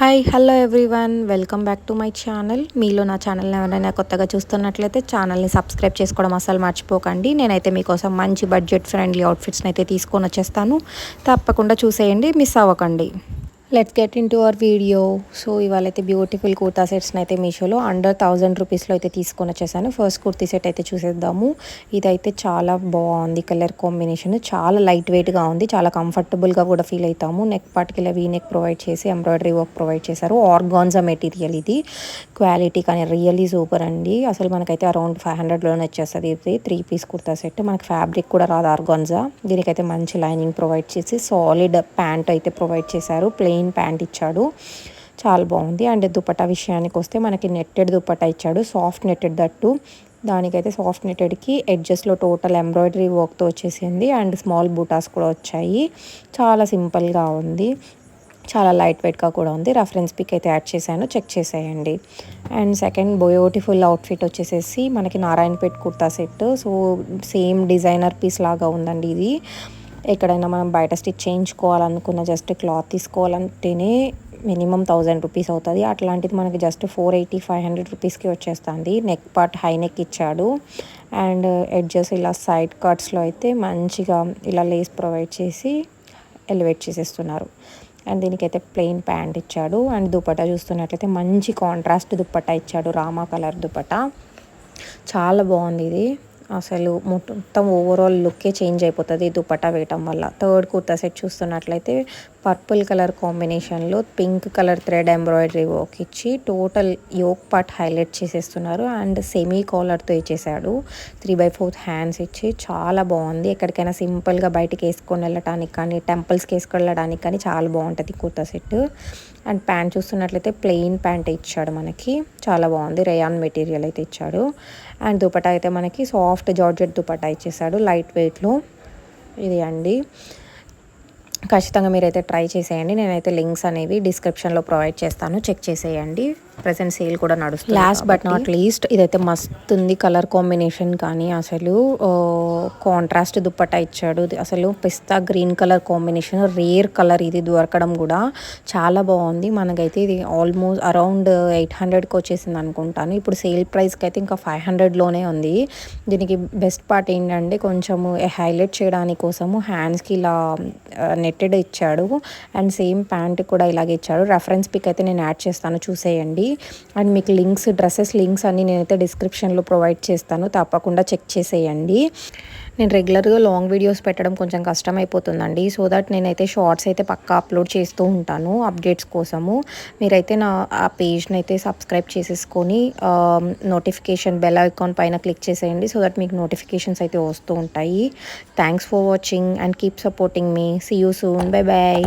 Hi hello everyone welcome back to my channel. మీలో నా ఛానల్ని ఎవరైనా కొత్తగా చూస్తున్నట్లయితే ఛానల్ని సబ్స్క్రైబ్ చేసుకోవడం అసలు మర్చిపోకండి. నేనైతే మీకోసం మంచి బడ్జెట్ ఫ్రెండ్లీ అవుట్ఫిట్స్ని అయితే తీసుకొని వచ్చేస్తాను. తప్పకుండా చూసేయండి, మిస్ అవ్వకండి. Let's get into our video. So ఇవాళైతే బ్యూటిఫుల్ కుర్తా సెట్స్ని అయితే మీషోలో అండర్ 1000 రూపీస్లో అయితే తీసుకొని వచ్చేసాను. ఫస్ట్ కుర్తీ సెట్ అయితే చూసేద్దాము. ఇదైతే చాలా బాగుంది, కలర్ కాంబినేషన్ చాలా లైట్ వెయిట్గా ఉంది, చాలా కంఫర్టబుల్గా కూడా ఫీల్ అవుతాము. నెక్ పార్ట్కి ఇలా వీ నెక్ ప్రొవైడ్ చేసి ఎంబ్రాయిడరీ వర్క్ ప్రొవైడ్ చేశారు. ఆర్గాన్జా మెటీరియల్ ఇది, క్వాలిటీ కానీ రియల్లీ సూపర్ అండి. అసలు మనకైతే అరౌండ్ 500లోనే వచ్చేస్తుంది. ఇది 3 పీస్ కుర్తా సెట్. మనకి ఫ్యాబ్రిక్ కూడా రాదు ఆర్గాన్జా. దీనికైతే మంచి లైనింగ్ ప్రొవైడ్ చేసి సాలిడ్ ప్యాంట్ అయితే ప్రొవైడ్ చేశారు. ప్లెయిన్ ప్యాంట్ ఇచ్చాడు, చాలా బాగుంది. అండ్ దుపట్టా విషయానికి వస్తే మనకి నెట్టెడ్ దుపట్టా ఇచ్చాడు, సాఫ్ట్ నెట్టెడ్ దట్టు. దానికైతే సాఫ్ట్ నెట్టెడ్కి ఎడ్జెస్లో టోటల్ ఎంబ్రాయిడరీ వర్క్తో వచ్చేసింది. అండ్ స్మాల్ బూటాస్ కూడా వచ్చాయి. చాలా సింపుల్గా ఉంది, చాలా లైట్ వెయిట్గా కూడా ఉంది. రెఫరెన్స్ పిక్ అయితే యాడ్ చేశాను, చెక్ చేసేయండి. అండ్ సెకండ్ బ్యూటిఫుల్ అవుట్ఫిట్ వచ్చేసేసి మనకి Narayanpet kurta set. So same designer piece లాగా ఉందండి ఇది. ఎక్కడైనా మనం బయట స్టిచ్ చేయించుకోవాలనుకున్న జస్ట్ క్లాత్ తీసుకోవాలంటేనే మినిమం 1000 రూపీస్ అవుతుంది. అట్లాంటిది మనకి జస్ట్ 480-500 రూపీస్కి వచ్చేస్తుంది. నెక్ పార్ట్ హై నెక్ ఇచ్చాడు. అండ్ ఎడ్జెస్ ఇలా సైడ్ కట్స్లో అయితే మంచిగా ఇలా లేస్ ప్రొవైడ్ చేసి ఎలివేట్ చేసేస్తున్నారు. అండ్ దీనికైతే ప్లెయిన్ ప్యాంట్ ఇచ్చాడు. అండ్ దుపట్టా చూస్తున్నట్లయితే మంచి కాంట్రాస్ట్ దుపట్టా ఇచ్చాడు, రామా కలర్ దుపట్టా. చాలా బాగుంది ఇది. అసలు మొత్తం ఓవరాల్ లుక్కే చేంజ్ అయిపోతుంది దుపట్టా వేయటం వల్ల. థర్డ్ కుర్తా సెట్ చూస్తున్నట్లయితే పర్పుల్ కలర్ కాంబినేషన్లో pink colour thread embroidery work ఇచ్చి టోటల్ యోక్ పార్ట్ హైలైట్ చేసేస్తున్నారు. అండ్ సెమీ కాలర్తో ఇచ్చేసాడు. 3/4 హ్యాండ్స్ ఇచ్చి చాలా బాగుంది. ఎక్కడికైనా సింపుల్గా బయటికి వేసుకొని వెళ్ళడానికి కానీ టెంపుల్స్కి వేసుకొని వెళ్ళడానికి కానీ చాలా బాగుంటుంది కుర్తా సెట్. అండ్ ప్యాంట్ చూస్తున్నట్లయితే ప్లెయిన్ ప్యాంట్ ఇచ్చాడు మనకి, చాలా బాగుంది. రేయాన్ మెటీరియల్ అయితే ఇచ్చాడు. అండ్ దుపట్టా అయితే మనకి సాఫ్ట్ జార్జెట్ దుపట్టా ఇచ్చేసాడు లైట్ వెయిట్లో. ఇది అండి, ఖచ్చితంగా మీరైతే ట్రై చేసేయండి. నేనైతే లింక్స్ అనేవి డిస్క్రిప్షన్లో ప్రొవైడ్ చేస్తాను, చెక్ చేసేయండి. ప్రెసెంట్ సేల్ కూడా నడుస్తుంది. లాస్ట్ బట్ నాట్ లీస్ట్ ఇదైతే మస్తు ఉంది కలర్ కాంబినేషన్ కానీ. అసలు కాంట్రాస్ట్ దుపట్టా ఇచ్చాడు. అసలు పిస్తా green colour combination, rare colour ఇది దొరకడం కూడా చాలా బాగుంది. మనకైతే ఇది ఆల్మోస్ట్ అరౌండ్ 800కి వచ్చేసింది అనుకుంటాను. ఇప్పుడు సేల్ ప్రైస్కి అయితే ఇంకా 500లోనే ఉంది. దీనికి బెస్ట్ పార్ట్ ఏంటంటే కొంచెము హైలైట్ చేయడానికి కోసము హ్యాండ్స్కి ఇలా నెట్టెడ్ ఇచ్చాడు. అండ్ సేమ్ ప్యాంట్ కూడా ఇలాగే ఇచ్చాడు. రెఫరెన్స్ పిక్ అయితే నేను యాడ్ చేస్తాను, చూసేయండి. అండ్ మీకు లింక్స్, డ్రెస్సెస్ లింక్స్ అన్నీ నేనైతే డిస్క్రిప్షన్లో ప్రొవైడ్ చేస్తాను, తప్పకుండా చెక్ చేసేయండి. నేను రెగ్యులర్గా లాంగ్ వీడియోస్ పెట్టడం కొంచెం కష్టమైపోతుందండి. సో దట్ నేనైతే షార్ట్స్ అయితే పక్కా అప్లోడ్ చేస్తూ ఉంటాను అప్డేట్స్ కోసము. మీరైతే ఆ పేజ్ని అయితే సబ్స్క్రైబ్ చేసేసుకొని నోటిఫికేషన్ బెల్ ఐకాన్ పైన క్లిక్ చేసేయండి. సో దట్ మీకు నోటిఫికేషన్స్ అయితే వస్తూ ఉంటాయి. Thanks for watching and keep supporting me. See you soon. Bye bye.